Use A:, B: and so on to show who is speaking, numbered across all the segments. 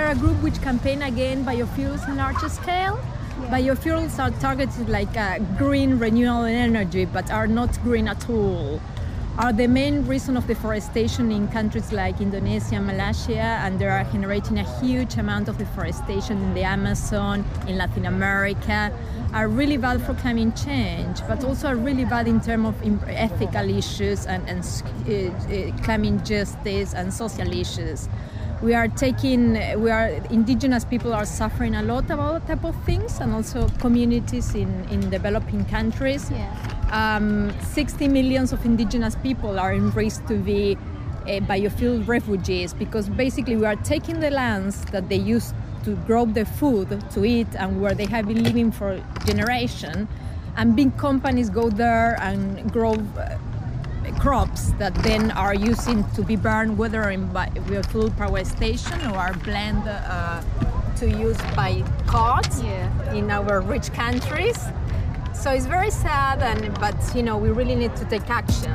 A: are a group which campaign against biofuels on large scale. Biofuels are targeted like green renewable energy, but are not green at all. Are the main reason of deforestation in countries like Indonesia and Malaysia, and they are generating a huge amount of deforestation in the Amazon, in Latin America, are really bad for climate change, but also are really bad in terms of ethical issues and climate justice and social issues. Indigenous people are suffering a lot about type of things, and also communities in developing countries. 60 million of indigenous people are in risk to be biofuel refugees, because basically we are taking the lands that they used to grow the food to eat and where they have been living for generations, and big companies go there and grow crops that then are using to be burned, whether in biofuel power station or are blended to use by cars in our rich countries. So it's very sad, but you know, we really need to take action.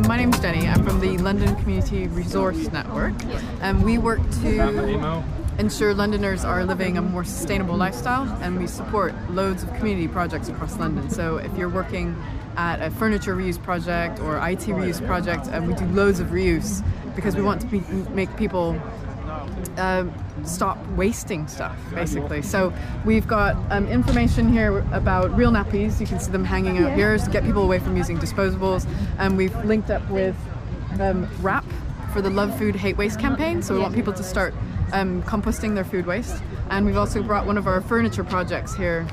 B: My name's Jenny. I'm from the London Community Resource Network, and we work to ensure Londoners are living a more sustainable lifestyle, and we support loads of community projects across London. So if you're working at a furniture reuse project or IT reuse project, we do loads of reuse because we want to make people stop wasting stuff, basically. So we've got information here about real nappies. You can see them hanging out here to get people away from using disposables, and we've linked up with WRAP for the Love Food Hate Waste campaign, so we want people to start composting their food waste. And we've also brought one of our furniture projects here.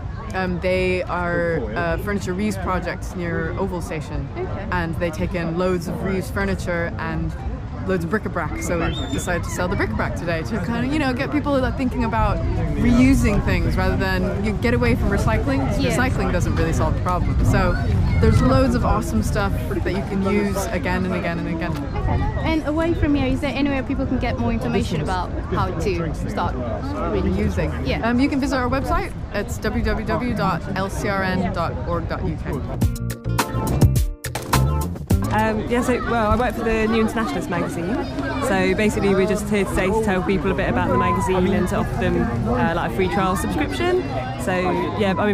B: They are furniture reuse projects near Oval Station, and they take in loads of reused furniture and loads of bric-a-brac, so we decided to sell the bric-a-brac today to kind of, you know, get people thinking about reusing things rather than you get away from recycling. Recycling doesn't really solve the problem. So there's loads of awesome stuff that you can use again and again and again.
C: And away from here, is there anywhere people can get more information about how to start
B: reusing? You can visit our website. It's www.lcrn.org.uk.
D: I work for the New Internationalist magazine, so basically we're just here today to tell people a bit about the magazine and to offer them like a free trial subscription. So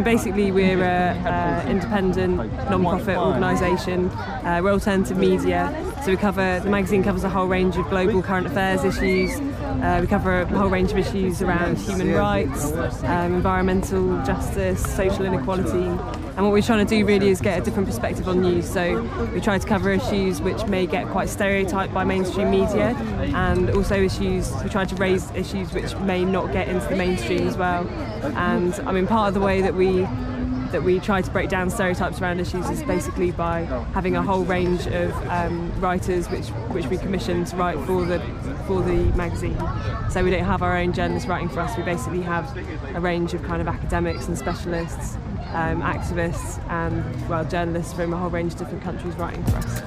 D: basically we're an independent non-profit organisation. We're alternative media, so the magazine covers a whole range of global current affairs issues. We cover a whole range of issues around human rights, environmental justice, social inequality, and what we're trying to do really is get a different perspective on news. So we try to cover issues which may get quite stereotyped by mainstream media, and also we try to raise issues which may not get into the mainstream as well. And I mean, part of the way that we try to break down stereotypes around issues is basically by having a whole range of writers which we commission to write for the magazine. So we don't have our own journalists writing for us. We basically have a range of kind of academics and specialists, activists, and journalists from a whole range of different countries writing for us.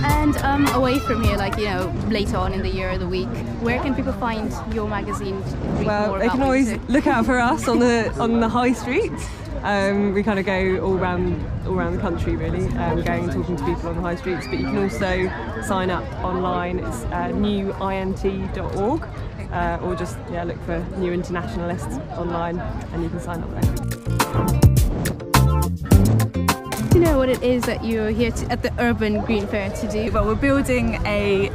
C: And away from here, later on in the year or the week, where can people find your magazine?
D: They can always look out for us on the high street. We kind of go all around the country really, going and talking to people on the high streets. But you can also sign up online. It's newint.org, or just look for New Internationalists online, and you can sign up there.
C: Do you know what it is that you're here at the Urban Green Fair to do?
E: Well, we're building a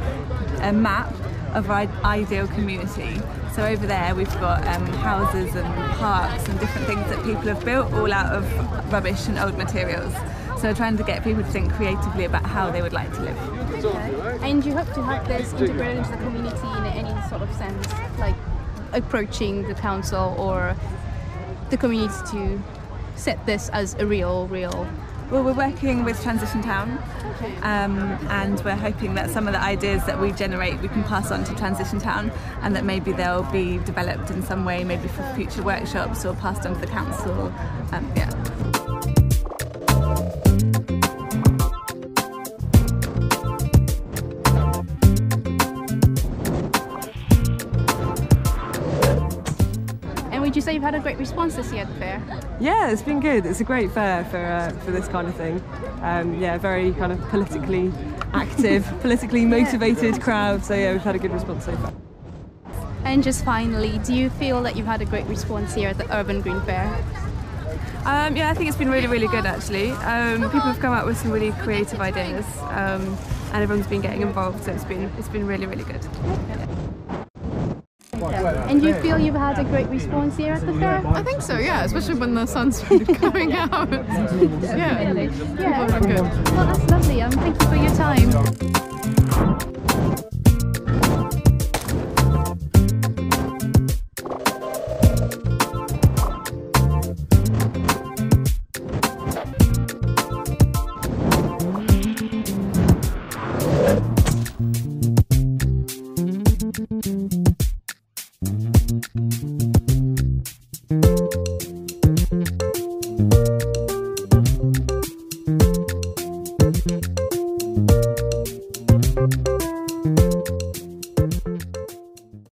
E: map of our ideal community. So over there we've got houses and parks and different things that people have built all out of rubbish and old materials. So we're trying to get people to think creatively about how they would like to live.
C: Okay. And you hope to have this integrated into the community in any sort of sense, like approaching the council or the community to set this as a real
E: Well, we're working with Transition Town, and we're hoping that some of the ideas that we generate we can pass on to Transition Town, and that maybe they'll be developed in some way, maybe for future workshops or passed on to the council.
C: Would you say you've had a great response this year at the fair?
D: Yeah, it's been good. It's a great fair for this kind of thing. Very kind of politically active, politically motivated crowd. So yeah, we've had a good response so far.
C: And just finally, do you feel that you've had a great response here at the Urban Green Fair?
D: Yeah, I think it's been really, really good actually. People have come up with some really creative ideas, and everyone's been getting involved, so it's been really, really good.
C: And do you feel you've had a great response here at the fair?
B: I think so, yeah, especially when the sun started coming out. Yeah,
C: Really? Yeah.
B: people are good.
C: Well, that's lovely. Thank you for your time.